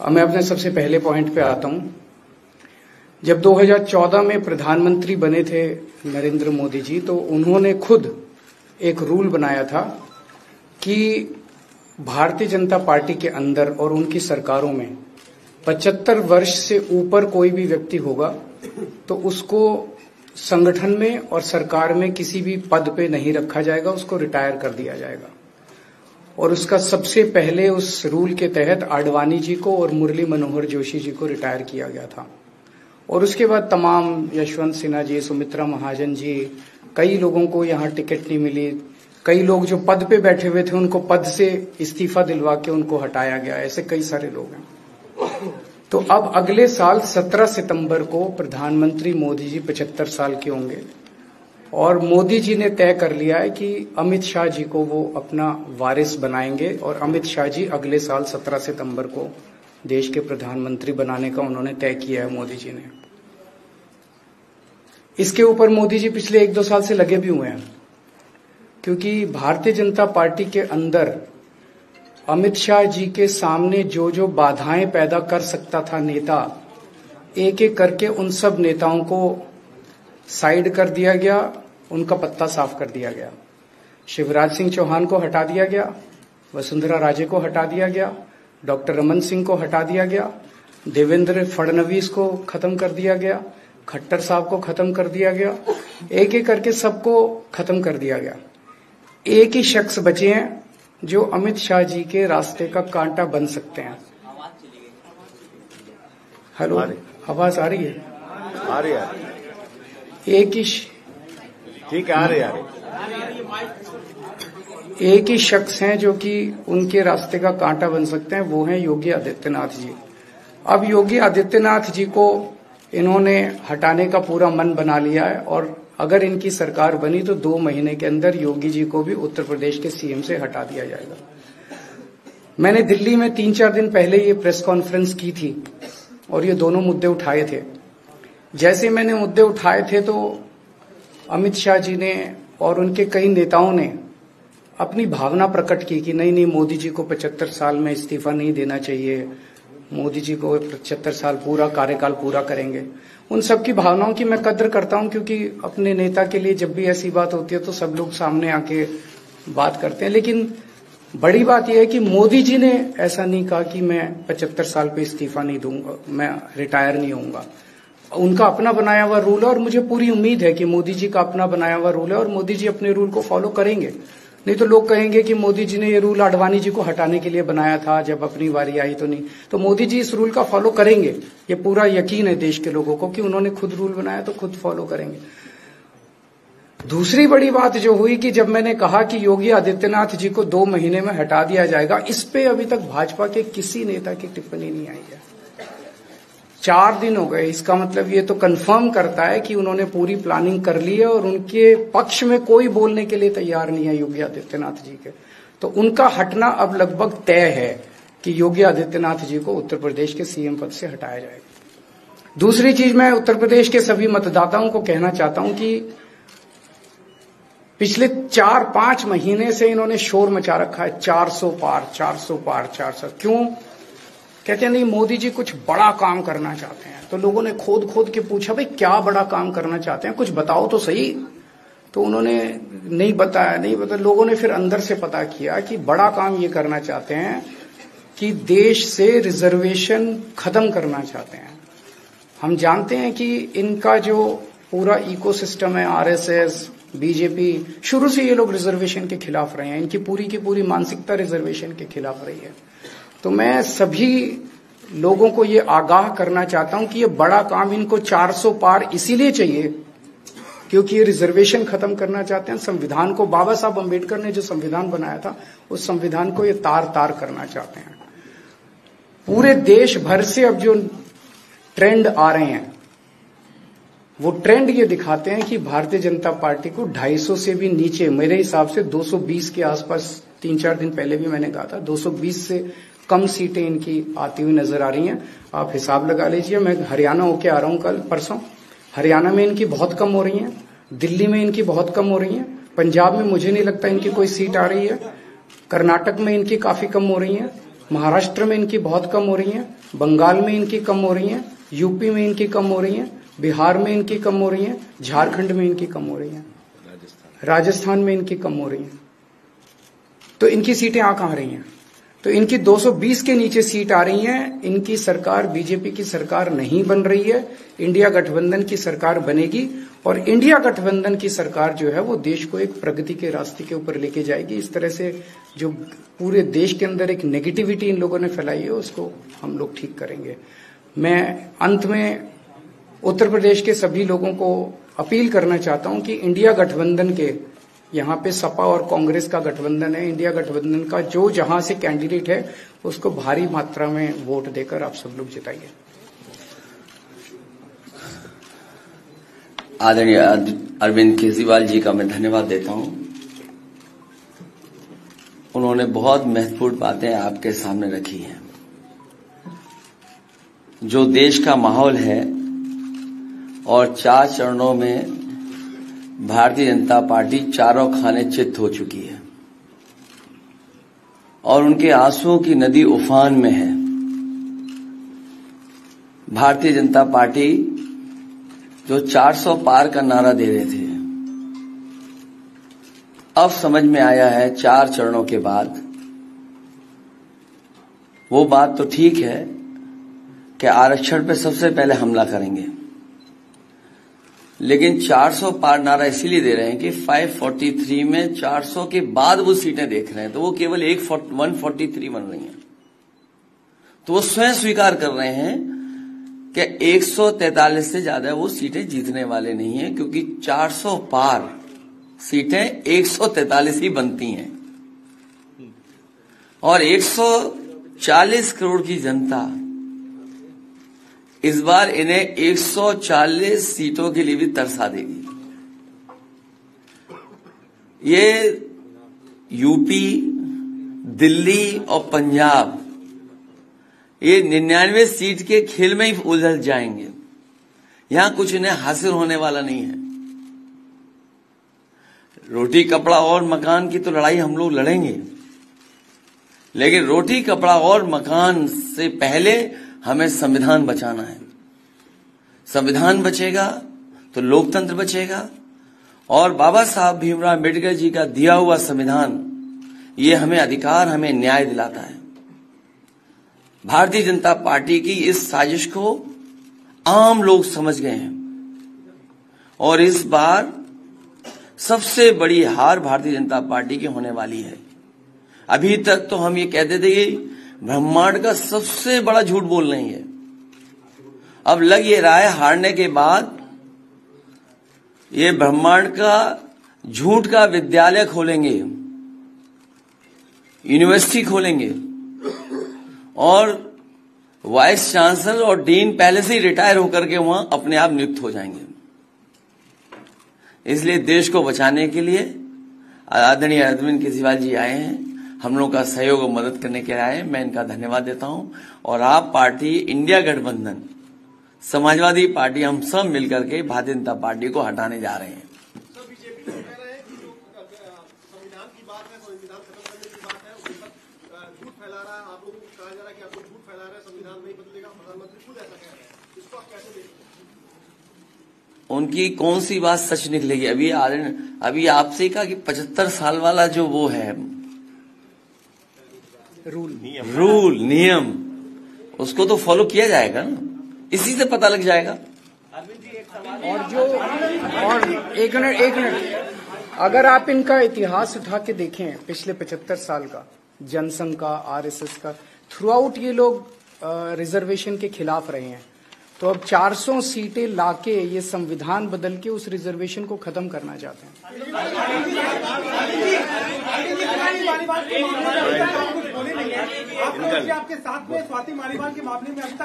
अब मैं अपने सबसे पहले पॉइंट पे आता हूं। जब 2014 में प्रधानमंत्री बने थे नरेंद्र मोदी जी, तो उन्होंने खुद एक रूल बनाया था कि भारतीय जनता पार्टी के अंदर और उनकी सरकारों में 75 वर्ष से ऊपर कोई भी व्यक्ति होगा तो उसको संगठन में और सरकार में किसी भी पद पे नहीं रखा जाएगा, उसको रिटायर कर दिया जाएगा। और उसका सबसे पहले उस रूल के तहत आडवाणी जी को और मुरली मनोहर जोशी जी को रिटायर किया गया था। और उसके बाद तमाम यशवंत सिन्हा जी, सुमित्रा महाजन जी, कई लोगों को यहाँ टिकट नहीं मिली। कई लोग जो पद पे बैठे हुए थे उनको पद से इस्तीफा दिलवा के उनको हटाया गया। ऐसे कई सारे लोग हैं। तो अब अगले साल 17 सितंबर को प्रधानमंत्री मोदी जी 75 साल के होंगे और मोदी जी ने तय कर लिया है कि अमित शाह जी को वो अपना वारिस बनाएंगे और अमित शाह जी अगले साल 17 सितंबर को देश के प्रधानमंत्री बनाने का उन्होंने तय किया है मोदी जी ने। इसके ऊपर मोदी जी पिछले 1-2 साल से लगे भी हुए हैं, क्योंकि भारतीय जनता पार्टी के अंदर अमित शाह जी के सामने जो जो बाधाएं पैदा कर सकता था नेता, एक एक करके उन सब नेताओं को साइड कर दिया गया, उनका पत्ता साफ कर दिया गया। शिवराज सिंह चौहान को हटा दिया गया, वसुंधरा राजे को हटा दिया गया, डॉक्टर रमन सिंह को हटा दिया गया, देवेंद्र फडणवीस को खत्म कर दिया गया, खट्टर साहब को खत्म कर दिया गया, एक एक करके सबको खत्म कर दिया गया। एक ही शख्स बचे हैं जो अमित शाह जी के रास्ते का कांटा बन सकते हैं। हेलो, आवाज आ रही है? आ रही है। एक ही ठीक है, आ रही है। एक ही शख्स हैं जो कि उनके रास्ते का कांटा बन सकते हैं, वो हैं योगी आदित्यनाथ जी। अब योगी आदित्यनाथ जी को इन्होंने हटाने का पूरा मन बना लिया है और अगर इनकी सरकार बनी तो 2 महीने के अंदर योगी जी को भी उत्तर प्रदेश के सीएम से हटा दिया जाएगा। मैंने दिल्ली में 3-4 दिन पहले ये प्रेस कॉन्फ्रेंस की थी और ये दोनों मुद्दे उठाए थे। जैसे मैंने मुद्दे उठाए थे तो अमित शाह जी ने और उनके कई नेताओं ने अपनी भावना प्रकट की कि नहीं, मोदी जी को 75 साल में इस्तीफा नहीं देना चाहिए, मोदी जी को 75 साल पूरा कार्यकाल पूरा करेंगे। उन सब की भावनाओं की मैं कद्र करता हूं, क्योंकि अपने नेता के लिए जब भी ऐसी बात होती है तो सब लोग सामने आके बात करते हैं। लेकिन बड़ी बात यह है कि मोदी जी ने ऐसा नहीं कहा कि मैं 75 साल पे इस्तीफा नहीं दूंगा, मैं रिटायर नहीं होऊंगा। उनका अपना बनाया हुआ रूल है और मुझे पूरी उम्मीद है कि मोदी जी का अपना बनाया हुआ रूल है और मोदी जी अपने रूल को फॉलो करेंगे। नहीं तो लोग कहेंगे कि मोदी जी ने ये रूल आडवाणी जी को हटाने के लिए बनाया था, जब अपनी बारी आई तो नहीं। तो मोदी जी इस रूल का फॉलो करेंगे, ये पूरा यकीन है देश के लोगों को कि उन्होंने खुद रूल बनाया तो खुद फॉलो करेंगे। दूसरी बड़ी बात जो हुई कि जब मैंने कहा कि योगी आदित्यनाथ जी को 2 महीने में हटा दिया जाएगा, इस पे अभी तक भाजपा के किसी नेता की टिप्पणी नहीं आई है। 4 दिन हो गए। इसका मतलब ये तो कंफर्म करता है कि उन्होंने पूरी प्लानिंग कर ली है और उनके पक्ष में कोई बोलने के लिए तैयार नहीं है योगी आदित्यनाथ जी के। तो उनका हटना अब लगभग तय है कि योगी आदित्यनाथ जी को उत्तर प्रदेश के सीएम पद से हटाया जाएगा। दूसरी चीज, मैं उत्तर प्रदेश के सभी मतदाताओं को कहना चाहता हूं कि पिछले 4-5 महीने से इन्होंने शोर मचा रखा है 400 पार 400 पार 400। क्यों? कहते हैं नहीं, मोदी जी कुछ बड़ा काम करना चाहते हैं। तो लोगों ने खोद के पूछा, भाई क्या बड़ा काम करना चाहते हैं, कुछ बताओ तो सही। तो उन्होंने नहीं बताया। लोगों ने फिर अंदर से पता किया कि बड़ा काम ये करना चाहते हैं कि देश से रिजर्वेशन खत्म करना चाहते हैं। हम जानते हैं कि इनका जो पूरा इकोसिस्टम है, आरएसएस, बीजेपी, शुरू से ये लोग रिजर्वेशन के खिलाफ रहे हैं। इनकी पूरी की पूरी मानसिकता रिजर्वेशन के खिलाफ रही है। तो मैं सभी लोगों को ये आगाह करना चाहता हूं कि ये बड़ा काम इनको 400 पार इसीलिए चाहिए क्योंकि ये रिजर्वेशन खत्म करना चाहते हैं। संविधान को, बाबा साहब अम्बेडकर ने जो संविधान बनाया था, उस संविधान को ये तार करना चाहते हैं। पूरे देश भर से अब जो ट्रेंड आ रहे हैं, वो ट्रेंड ये दिखाते हैं कि भारतीय जनता पार्टी को 250 से भी नीचे, मेरे हिसाब से 220 के आसपास, 3-4 दिन पहले भी मैंने कहा था, 220 से कम सीटें इनकी आती हुई नजर आ रही हैं। आप हिसाब लगा लीजिए। मैं हरियाणा होके आ रहा हूं कल परसों। हरियाणा में इनकी बहुत कम हो रही हैं, दिल्ली में इनकी बहुत कम हो रही हैं, पंजाब में मुझे नहीं लगता इनकी कोई सीट आ रही है, कर्नाटक में इनकी काफी कम हो रही है, महाराष्ट्र में इनकी बहुत कम हो रही हैं, बंगाल में इनकी कम हो रही हैं, यूपी में इनकी कम हो रही हैं, बिहार में इनकी कम हो रही हैं, झारखंड में इनकी कम हो रही हैं, राजस्थान में इनकी कम हो रही हैं। तो इनकी सीटें आ कहां रही हैं? तो इनकी 220 के नीचे सीट आ रही हैं। इनकी सरकार बीजेपी की सरकार नहीं बन रही है, इंडिया गठबंधन की सरकार बनेगी और इंडिया गठबंधन की सरकार जो है वो देश को एक प्रगति के रास्ते के ऊपर लेके जाएगी। इस तरह से जो पूरे देश के अंदर एक नेगेटिविटी इन लोगों ने फैलाई है उसको हम लोग ठीक करेंगे। मैं अंत में उत्तर प्रदेश के सभी लोगों को अपील करना चाहता हूं कि इंडिया गठबंधन के, यहाँ पे सपा और कांग्रेस का गठबंधन है, इंडिया गठबंधन का जो जहां से कैंडिडेट है उसको भारी मात्रा में वोट देकर आप सब लोग जिताइए। आदरणीय अरविंद केजरीवाल जी का मैं धन्यवाद देता हूं। उन्होंने बहुत महत्वपूर्ण बातें आपके सामने रखी हैं। जो देश का माहौल है और 4 चरणों में भारतीय जनता पार्टी चारों खाने चित्त हो चुकी है और उनके आंसुओं की नदी उफान में है। भारतीय जनता पार्टी जो 400 पार का नारा दे रहे थे, अब समझ में आया है 4 चरणों के बाद, वो बात तो ठीक है कि आरक्षण पे सबसे पहले हमला करेंगे, लेकिन 400 पार नारा इसीलिए दे रहे हैं कि 543 में 400 के बाद वो सीटें देख रहे हैं, तो वो केवल 143 बन रही हैं। तो वो स्वयं स्वीकार कर रहे हैं कि 143 से ज्यादा वो सीटें जीतने वाले नहीं हैं, क्योंकि 400 पार सीटें 143 ही बनती हैं और 140 करोड़ की जनता इस बार इन्हें 140 सीटों के लिए भी तरसा देगी। ये यूपी, दिल्ली और पंजाब ये 99 सीट के खेल में ही उलझ जाएंगे। यहां कुछ इन्हें हासिल होने वाला नहीं है। रोटी कपड़ा और मकान की तो लड़ाई हम लोग लड़ेंगे, लेकिन रोटी कपड़ा और मकान से पहले हमें संविधान बचाना है। संविधान बचेगा तो लोकतंत्र बचेगा और बाबा साहब भीमराव अम्बेडकर जी का दिया हुआ संविधान ये हमें अधिकार, हमें न्याय दिलाता है। भारतीय जनता पार्टी की इस साजिश को आम लोग समझ गए हैं और इस बार सबसे बड़ी हार भारतीय जनता पार्टी की होने वाली है। अभी तक तो हम ये कहते थे कि ब्रह्मांड का सबसे बड़ा झूठ बोल रही है, अब लग ये रहा है हारने के बाद ये ब्रह्मांड का झूठ का विद्यालय खोलेंगे, यूनिवर्सिटी खोलेंगे और वाइस चांसलर और डीन पहले से ही रिटायर होकर के वहां अपने आप नियुक्त हो जाएंगे। इसलिए देश को बचाने के लिए आदरणीय अरविंद केजरीवाल जी आए हैं, हम लोगों का सहयोग और मदद करने के लिए आए। मैं इनका धन्यवाद देता हूं और आप पार्टी, इंडिया गठबंधन, समाजवादी पार्टी, हम सब मिलकर के भारतीय जनता पार्टी को हटाने जा रहे हैं। उनकी कौन सी बात सच निकलेगी? अभी आपसे कहा कि 75 साल वाला जो वो है रूल नियम उसको तो फॉलो किया जाएगा ना, इसी से पता लग जाएगा। और एक मिनट अगर आप इनका इतिहास उठा के देखें पिछले 75 साल का, जनसंघ का, आरएसएस का, थ्रू आउट ये लोग रिजर्वेशन के खिलाफ रहे हैं। तो अब 400 सीटें लाके ये संविधान बदल के उस रिजर्वेशन को खत्म करना चाहते हैं।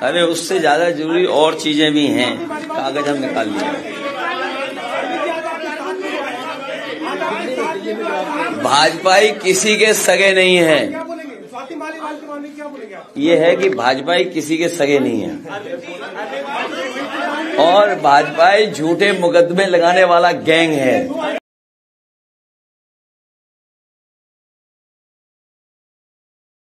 अरे उससे ज्यादा जरूरी और चीजें भी हैं, कागज हम निकाल लिए। भाजपाई किसी के सगे नहीं है, ये है कि भाजपाई किसी के सगे नहीं है और भाजपाई झूठे मुकदमे लगाने वाला गैंग है।